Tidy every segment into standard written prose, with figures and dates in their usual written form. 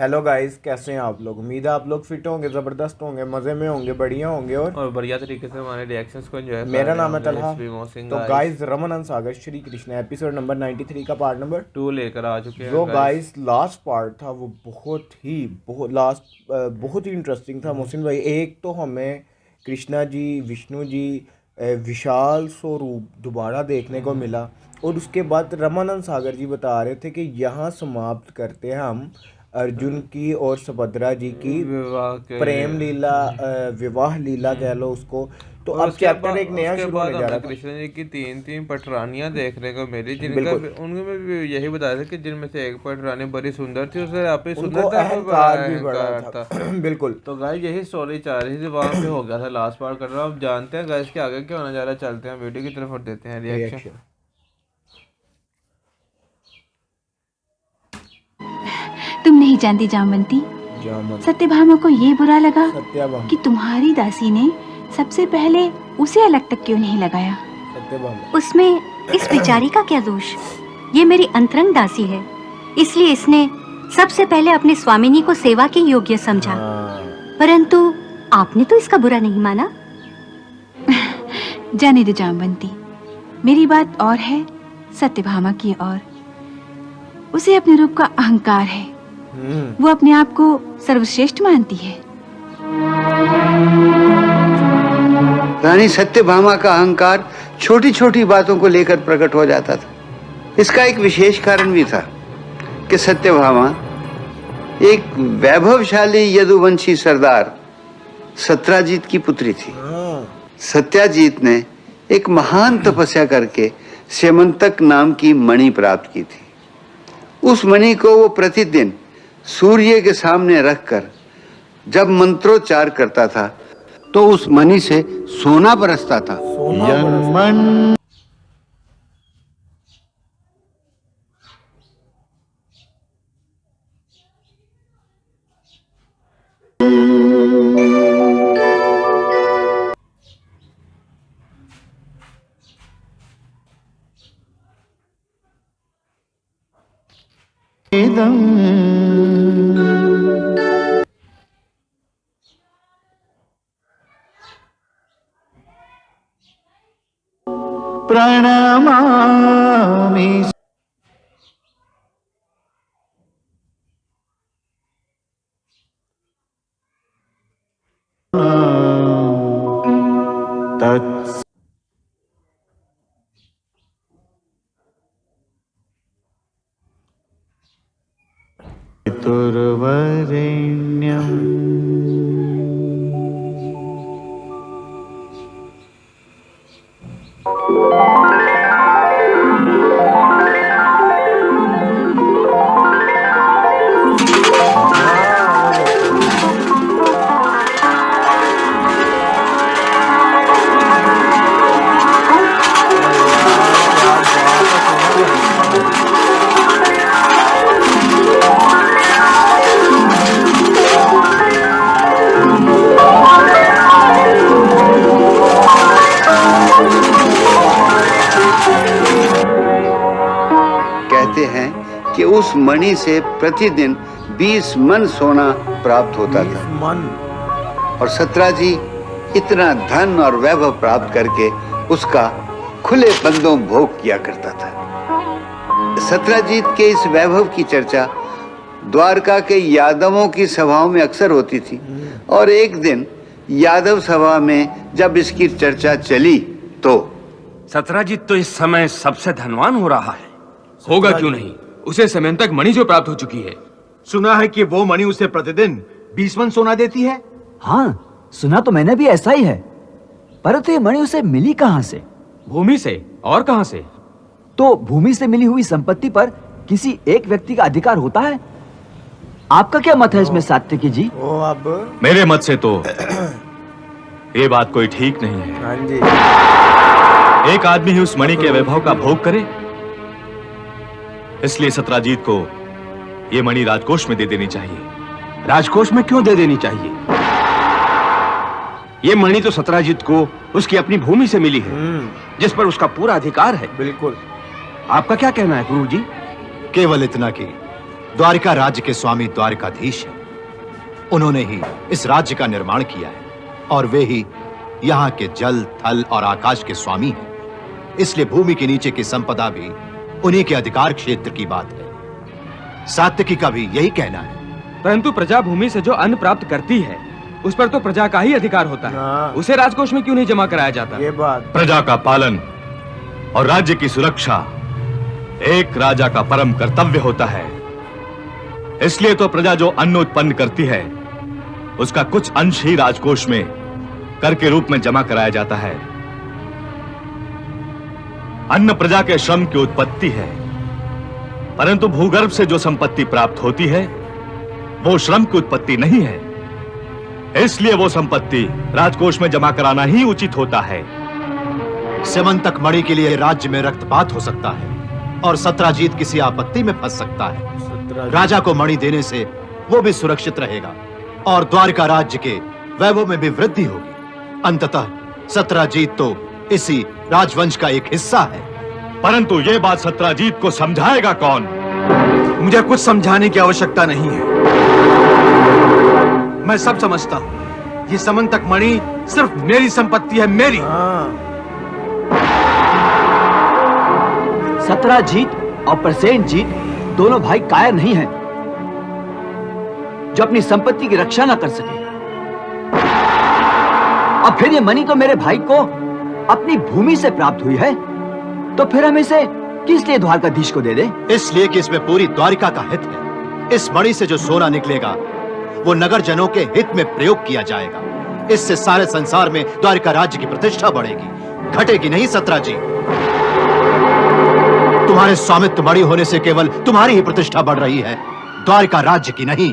Hello guys, कैसे हैं आप लोग। उम्मीद है आप लोग फिट होंगे, ज़बरदस्त होंगे, मज़े में होंगे, बढ़िया होंगे और बढ़िया तरीके से हमारे रिएक्शंस को एंजॉय कर मेरा रहे नाम है होंगे। तलहा। इस भी मौसिंग तो गाइस गाइस, रमन सागर श्री कृष्ण एपिसोड नंबर 93 का पार्ट नंबर 2 लेकर आ चुके जो हैं गाइस। गाइस लास्ट पार्ट था वो बहुत ही इंटरेस्टिंग था। मोहसिन भाई, एक तो हमें कृष्णा जी, विष्णु जी, विशाल स्वरूप दोबारा देखने को मिला और उसके बाद रमानंद सागर जी बता रहे थे कि यहाँ समाप्त करते हैं हम अर्जुन की और सुभद्रा जी की विवाह के प्रेम लीला, विवाह लीला कह लो उसको। तो और अब चैप्टर एक नया उसके शुरू बाद होने जा हमें रहा था। कृष्ण जी की तीन पटरानियां देखने को मिली, जिनका बिल्कुल, उनमें भी यही बताया था कि जिनमें से एक पटरानी बड़ी सुंदर थी, उससे आप ही उनको सुंदरता पर बड़ा अहंकार भी बड़ा अहंकार था। था। बिल्कुल। तो गाइस यही स्टोरी चल रही थी, वहां पे हो गया था लास्ट पार्ट कर रहा हूँ। अब जानते हैं गाइस कि आगे क्या होने जा रहा है। चलते हैं वीडियो की तरफ और देते हैं रिएक्शन। रिएक्शन। तुम नहीं जानती जामवंती, जामन, सत्यभामा को ये बुरा लगा सत्यभामा, कि तुम्हारी दासी ने सबसे पहले उसे अलग तक क्यों नहीं लगाया। सत्यभामा। उसमें इस बेचारी का क्या दोष? ये मेरी अंतरंग दासी है, इसलिए इसने सबसे पहले अपने स्वामिनी को सेवा के योग्य समझा। हाँ, परंतु आपने तो इसका बुरा नहीं माना। जाने दो जामवंती, मेरी बात और है, सत्यभामा की और। उसे अपने रूप का अहंकार है, वो अपने आप को सर्वश्रेष्ठ मानती है। रानी सत्यभामा का अहंकार छोटी छोटी बातों को लेकर प्रकट हो जाता था। इसका एक विशेष कारण भी था कि सत्यभामा एक वैभवशाली यदुवंशी सरदार सत्राजीत की पुत्री थी। सत्याजीत ने एक महान तपस्या करके स्यमंतक नाम की मणि प्राप्त की थी। उस मणि को वो प्रतिदिन सूर्य के सामने रखकर जब मंत्रोच्चार करता था तो उस मणि से सोना बरसता था। प्रणमामि तत् पितुर्वरेण्यम्। कहते हैं कि उस मणि से प्रतिदिन 20 मन सोना प्राप्त होता था। मन। और सत्राजी इतना धन और वैभव प्राप्त करके उसका खुले बंदों भोग किया करता था। सत्राजीत के इस वैभव की चर्चा द्वारका के यादवों की सभाओं में अक्सर होती थी और एक दिन यादव सभा में जब इसकी चर्चा चली तो सत्राजीत तो इस समय सबसे धनवान हो रहा है। होगा क्यों नहीं, उसे स्यमंतक मणि जो प्राप्त हो चुकी है। सुना है कि वो मणि उसे प्रतिदिन 20 मन सोना देती है। हाँ, सुना तो मैंने भी ऐसा ही है, परंतु ये मणि उसे मिली कहाँ से? भूमि से। और कहाँ से? तो भूमि से मिली हुई संपत्ति पर किसी एक व्यक्ति का अधिकार होता है। आपका क्या मत है इसमें सात्विकी जी? ओ, अब मेरे मत से तो ये बात कोई ठीक नहीं है। हाँ जी, एक आदमी ही उस मणि के वैभव का भोग करे, इसलिए सत्राजीत को ये मणि राजकोष में दे देनी चाहिए। राजकोष में क्यों दे देनी चाहिए? ये मणि तो सत्राजीत को उसकी अपनी भूमि से मिली है, जिस पर उसका पूरा अधिकार है। बिल्कुल। आपका क्या कहना है गुरुजी? केवल इतना कि द्वारिका राज्य के स्वामी द्वारिकाधीश हैं। उन्होंने ही इस राज्य का निर्माण किया है और वे ही यहाँ के जल, थल और आकाश के स्वामी हैं। इसलिए भूमि के नीचे की संपदा भी उन्हीं के अधिकार क्षेत्र की बात है। सात्यकी का भी यही कहना है। परंतु प्रजा भूमि से जो अन्न प्राप्त करती है उस पर तो प्रजा का ही अधिकार होता है। उसे राजकोष में क्यों नहीं जमा कराया जाता? ये बात प्रजा का पालन और राज्य की सुरक्षा एक राजा का परम कर्तव्य होता है। इसलिए तो प्रजा जो अन्न उत्पन्न करती है उसका कुछ अंश ही राजकोष में कर के रूप में जमा कराया जाता है। अन्न प्रजा के श्रम की उत्पत्ति है, परंतु भूगर्भ से जो संपत्ति प्राप्त होती है वो श्रम की उत्पत्ति नहीं है। इसलिए वो संपत्ति राजकोष में जमा कराना ही उचित होता है। सेमंतक मणि के लिए राज्य में रक्तपात हो सकता है और सत्राजीत किसी आपत्ति में फंस सकता है। राजा को मणि देने से वो भी सुरक्षित रहेगा और द्वारिका राज्य के वैभव में भी वृद्धि होगी। अंततः सत्राजीत तो इसी राजवंश का एक हिस्सा है। परंतु ये बात सत्राजीत को समझाएगा कौन? मुझे कुछ समझाने की आवश्यकता नहीं है। मैं सब समझता हूं। ये समंतक मणि सिर्फ मेरी संपत्ति है, मेरी। सत्राजीत और प्रसेनजीत दोनों भाई कायर नहीं हैं जो अपनी संपत्ति की रक्षा ना कर सके। अब फिर ये मणि तो मेरे भाई को अपनी भूमि से प्राप्त हुई है, तो फिर हम इसे किस लिए द्वारकाधीश को दे दे? इसलिए कि इसमें पूरी द्वारिका का हित है। इस मणि से जो सोना निकलेगा वो नगर जनों के हित में प्रयोग किया जाएगा। इससे सारे संसार में द्वारिका राज्य की प्रतिष्ठा बढ़ेगी, घटेगी नहीं। सत्राजी, तुम्हारे स्वामित्व मणि होने से केवल तुम्हारी ही प्रतिष्ठा बढ़ रही है, द्वारिका राज्य की नहीं।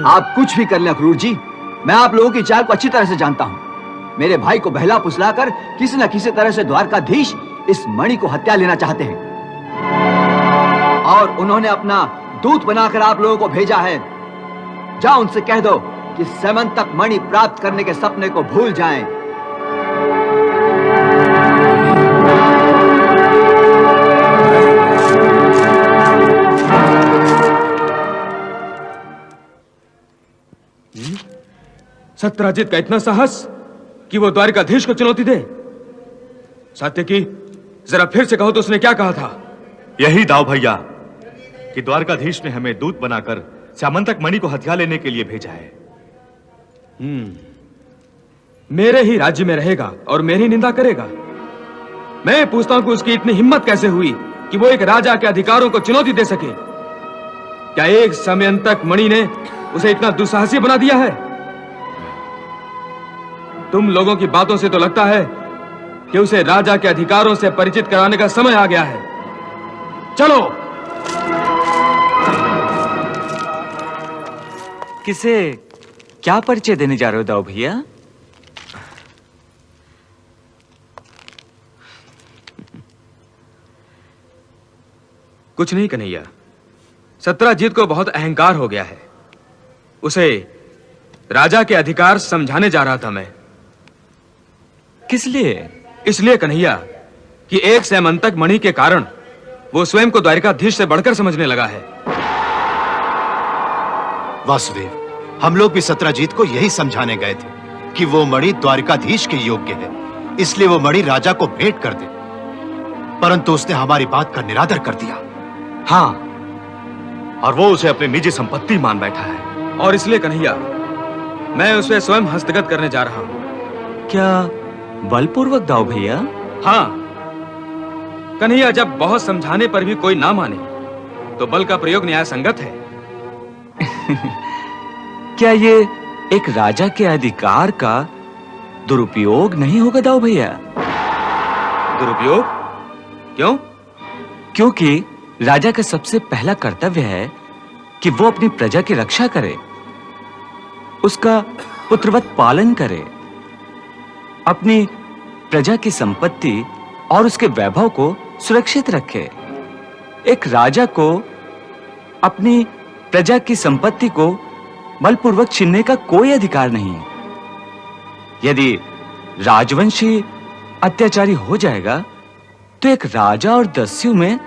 आप कुछ भी कर लें अक्रूर जी, मैं आप लोगों की चाल को अच्छी तरह से जानता हूं। मेरे भाई को बहला फुसलाकर किसी न किसी तरह से द्वारकाधीश इस मणि को हत्या लेना चाहते हैं और उन्होंने अपना दूत बनाकर आप लोगों को भेजा है। जाओ उनसे कह दो कि सेमंतक मणि प्राप्त करने के सपने को भूल जाएं। सत्राजीत का इतना साहस कि वो द्वारिकाधीश को चुनौती दे। सात्यकी, जरा फिर से कहो तो उसने क्या कहा था? यही दाव भैया कि द्वारकाधीश ने हमें दूत बनाकर सामंतक मणि को हथिया लेने के लिए भेजा है। मेरे ही राज्य में रहेगा और मेरी निंदा करेगा। मैं पूछता हूं कि उसकी इतनी हिम्मत कैसे हुई कि वो एक राजा के अधिकारों को चुनौती दे सके? क्या एक समयंतक मणि ने उसे इतना दुस्साहसी बना दिया है? तुम लोगों की बातों से तो लगता है कि उसे राजा के अधिकारों से परिचित कराने का समय आ गया है। चलो। किसे क्या परिचय देने जा रहे हो दाऊ भैया? कुछ नहीं कन्हैया, सत्राजीत को बहुत अहंकार हो गया है। उसे राजा के अधिकार समझाने जा रहा था मैं। किस लिए? इसलिए कन्हैया कि एक सेमंतक मणि के कारण वो स्वयं को द्वारिकाधीश से बढ़कर समझने लगा है। वासुदेव, हम लोग भी सत्राजीत को यही समझाने गए थे कि वो मणि द्वारिकाधीश के योग्य है, इसलिए वो मणि राजा को भेंट कर दे, परंतु उसने हमारी बात का निरादर कर दिया। हाँ, और वो उसे अपनी निजी संपत्ति मान बैठा है। और इसलिए कन्हैया मैं उसे स्वयं हस्तगत करने जा रहा हूं। क्या बलपूर्वक दाऊ भैया? हाँ कन्हैया, जब बहुत समझाने पर भी कोई ना माने तो बल का प्रयोग न्याय संगत है। क्या ये एक राजा के अधिकार का दुरुपयोग नहीं होगा दाऊ भैया? दुरुपयोग? क्यों? क्योंकि राजा का सबसे पहला कर्तव्य है कि वो अपनी प्रजा की रक्षा करे, उसका पुत्रवत पालन करे, अपनी प्रजा की संपत्ति और उसके वैभव को सुरक्षित रखे। एक राजा को अपनी प्रजा की संपत्ति को बलपूर्वक छीनने का कोई अधिकार नहीं है। यदि राजवंशी अत्याचारी हो जाएगा तो एक राजा और दस्यु में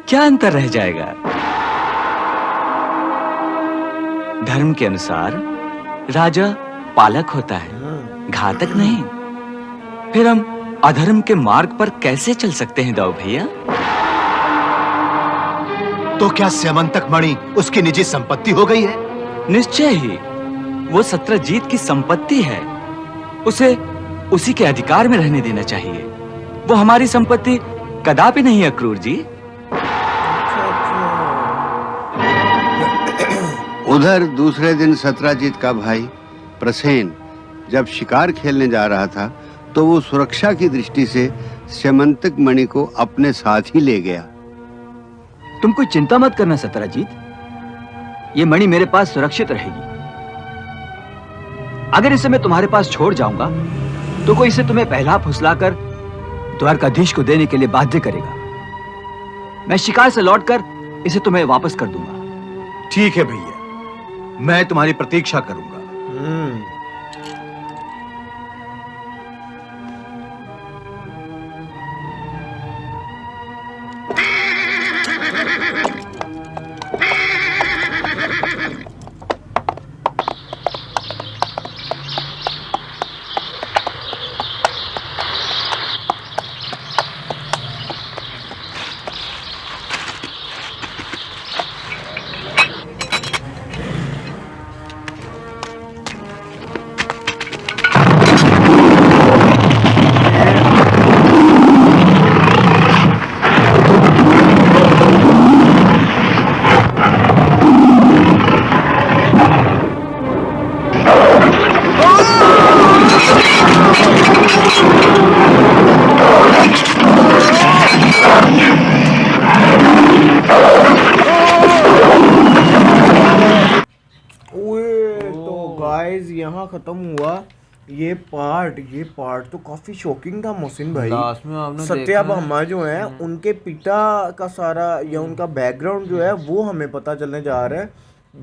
क्या अंतर रह जाएगा? धर्म के अनुसार राजा पालक होता है, घातक नहीं। फिर हम अधर्म के मार्ग पर कैसे चल सकते हैं दाऊ भैया? तो क्या स्यमंतक मणि उसकी निजी संपत्ति हो गई है? निश्चय ही, वो सत्रजीत की संपत्ति है। उसे उसी के अधिकार में रहने देना चाहिए। वो हमारी संपत्ति कदापि नहीं है अक्रूर जी। उधर दूसरे दिन सत्राजीत का भाई प्रसेन जब शिकार खेलने जा रहा था तो वो सुरक्षा की दृष्टि से स्यमंतक मणि को अपने साथ ही ले गया। तुम कोई चिंता मत करना सत्राजीत, ये मणि मेरे पास सुरक्षित रहेगी। अगर इसे मैं तुम्हारे पास छोड़ जाऊंगा तो कोई इसे तुम्हें पहला फुसलाकर द्वारकाधीश को देने के लिए बाध्य करेगा। मैं शिकार से लौटकर इसे तुम्हें वापस कर दूंगा। ठीक है भैया, मैं तुम्हारी प्रतीक्षा करूंगा। यहाँ खत्म हुआ ये पार्ट तो काफी शॉकिंग था मोहसिन भाई। लास्ट में आपने सत्याभामा जो है उनके पिता का सारा या उनका बैकग्राउंड जो है वो हमें पता चलने जा रहा है।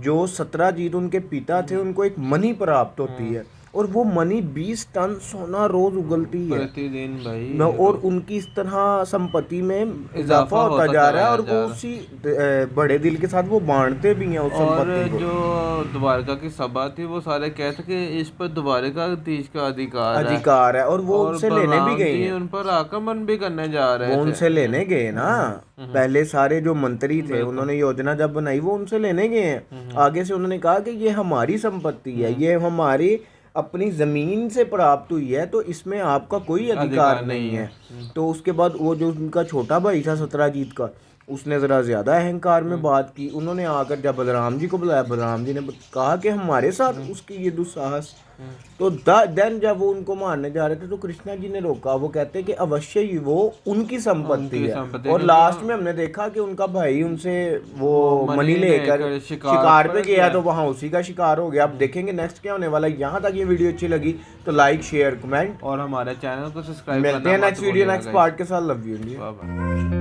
जो सत्राजीत उनके पिता थे, उनको एक मनी प्राप्त होती है और वो मनी 20 टन सोना रोज उगलती है प्रतिदिन भाई। और उनकी इस तरह संपत्ति में इजाफा होता जा रहा है और वो उसी बड़े दिल के साथ वो बांटते भी हैं उस संपत्ति को। जो द्वारका की सभा थी वो सारे कहते कि इस पर द्वारकाधीश का अधिकार है और वो उनसे लेने भी गए हैं, उन पर आक्रमण भी करने जा रहे थे। वो उनसे लेने गए ना, पहले सारे जो मंत्री थे उन्होंने योजना जब बनाई वो उनसे लेने गए हैं। आगे से उन्होंने कहा कि ये हमारी संपत्ति है, ये हमारी अपनी जमीन से प्राप्त हुई है, तो इसमें आपका कोई अधिकार नहीं है। तो उसके बाद वो जो उनका छोटा भाई था सत्राजीत का, उसने ज़रा ज़्यादा अहंकार में बात की। उन्होंने आकर जब बलराम जी को बुलाया, बलराम जी ने कहा कि हमारे साथ उसकी ये दुस्साहस। तो देन जब वो उनको मारने जा रहे थे तो कृष्णा जी ने रोका। वो कहते हैं कि अवश्य ही वो उनकी संपत्ति है। और लास्ट में हमने देखा कि उनका भाई उनसे वो मनी लेकर शिकार पे गया तो वहाँ उसी का शिकार हो गया। अब देखेंगे नेक्स्ट क्या होने वाला है। यहाँ तक ये वीडियो अच्छी लगी तो लाइक शेयर कमेंट और हमारे चैनल को सब्सक्राइब। मिलते हैं नेक्स्ट वीडियो नेक्स्ट पार्ट के साथ। Love you India.